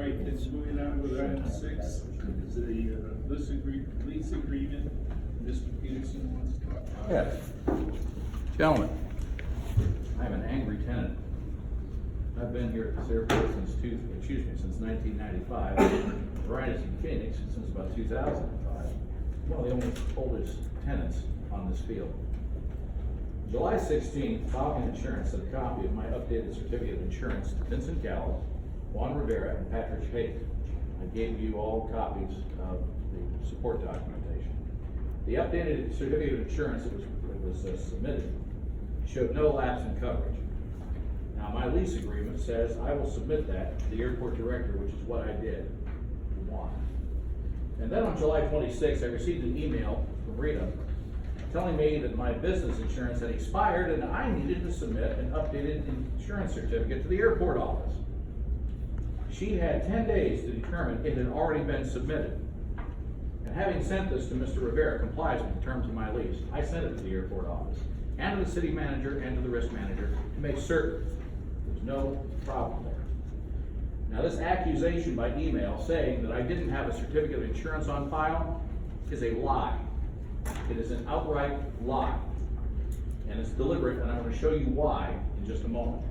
right, it's moving on with item 6, is the lease agreement. Mr. Peterson wants to talk about. Yes. Gentlemen, I'm an angry tenant. I've been here at this airport since 1995, right as in Phoenix since about 2005. One of the oldest tenants on this field. July 16th, Falcon Insurance sent a copy of my updated certificate of insurance to Vincent Gallo, Juan Rivera, and Patrick Haight. I gave you all copies of the support documentation. The updated certificate of insurance that was submitted showed no lapse in coverage. Now, my lease agreement says I will submit that to the airport director, which is what I did. Why? And then on July 26th, I received an email from Rita telling me that my business insurance had expired and I needed to submit an updated insurance certificate to the airport office. She had 10 days to determine it had already been submitted. And having sent this to Mr. Rivera complies with the terms of my lease, I sent it to the airport office and to the city manager and to the risk manager to make certain there's no problem there. Now, this accusation by email saying that I didn't have a certificate of insurance on file is a lie. It is an outright lie. And it's deliberate, and I'm going to show you why in just a moment.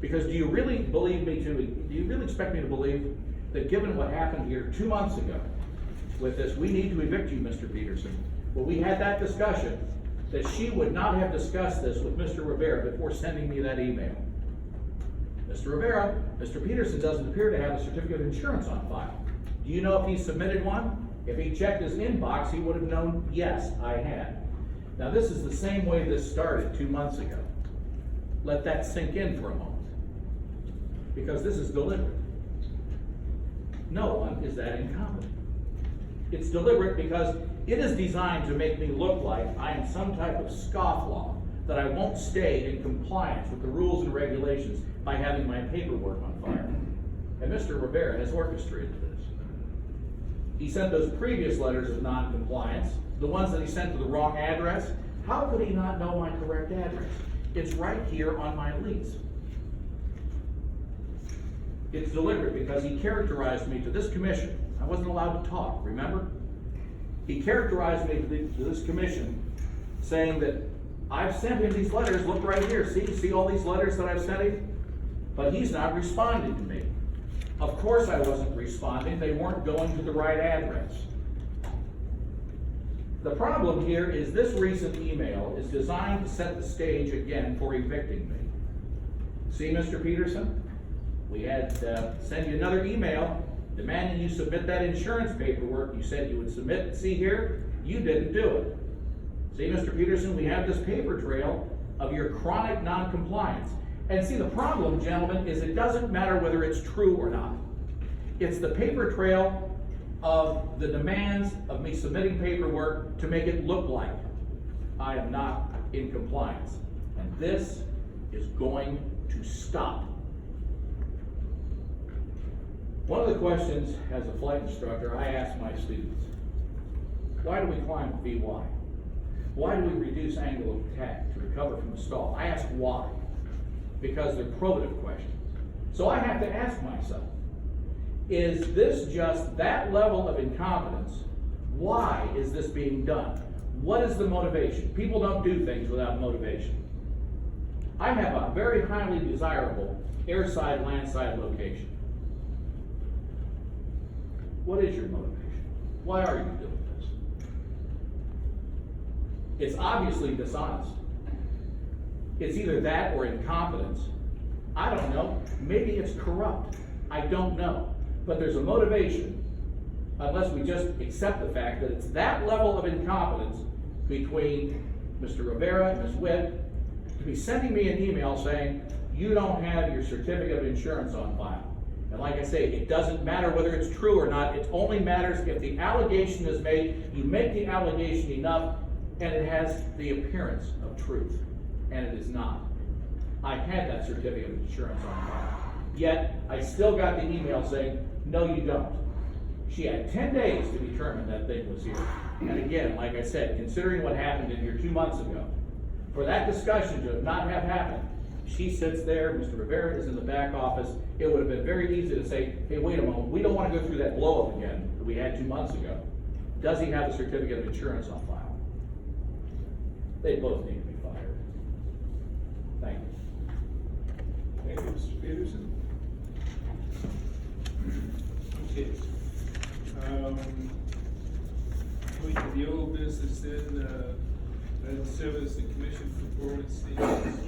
Because do you really expect me to believe that given what happened here 2 months ago with this, we need to evict you, Mr. Peterson? Well, we had that discussion, that she would not have discussed this with Mr. Rivera before sending me that email. Mr. Rivera, Mr. Peterson doesn't appear to have a certificate of insurance on file. Do you know if he submitted one? If he checked his inbox, he would have known, yes, I had. Now, this is the same way this started 2 months ago. Let that sink in for a moment. Because this is deliberate. No one is that incompetent. It's deliberate because it is designed to make me look like I am some type of scofflaw, that I won't stay in compliance with the rules and regulations by having my paperwork on file. And Mr. Rivera has orchestrated this. He sent those previous letters of non-compliance, the ones that he sent to the wrong address. How could he not know my correct address? It's right here on my lease. It's deliberate because he characterized me to this commission. I wasn't allowed to talk, remember? He characterized me to this commission saying that I've sent him these letters, look right here, see all these letters that I've sent him? But he's not responding to me. Of course I wasn't responding, they weren't going to the right address. The problem here is this recent email is designed to set the stage again for evicting me. See, Mr. Peterson? We had sent you another email demanding you submit that insurance paperwork you said you would submit. See here? You didn't do it. See, Mr. Peterson, we have this paper trail of your chronic non-compliance. And see, the problem, gentlemen, is it doesn't matter whether it's true or not. It's the paper trail of the demands of me submitting paperwork to make it look like I am not in compliance. And this is going to stop. One of the questions as a flight instructor I ask my students, why do we climb VY? Why do we reduce angle of attack to recover from a stall? I ask why. Because they're probative questions. So I have to ask myself, is this just that level of incompetence? Why is this being done? What is the motivation? People don't do things without motivation. I have a very highly desirable airside, landside location. What is your motivation? Why are you doing this? It's obviously dishonest. It's either that or incompetence. I don't know. Maybe it's corrupt. I don't know. But there's a motivation, unless we just accept the fact that it's that level of incompetence between Mr. Rivera and Ms. Witt to be sending me an email saying, you don't have your certificate of insurance on file. And like I say, it doesn't matter whether it's true or not. It only matters if the allegation is made. You make the allegation enough, and it has the appearance of truth. And it is not. I had that certificate of insurance on file. Yet, I still got the email saying, no, you don't. She had 10 days to determine that thing was here. And again, like I said, considering what happened in here 2 months ago, for that discussion to not have happened She sits there, Mr. Rivera is in the back office. It would have been very easy to say, hey, wait a moment, we don't want to go through that blow up again that we had 2 months ago. Does he have a certificate of insurance on file? They both need to be fired. Thank you. Thank you, Mr. Peterson. Okay. Going to the old business then, item 7 is the commission performance standards.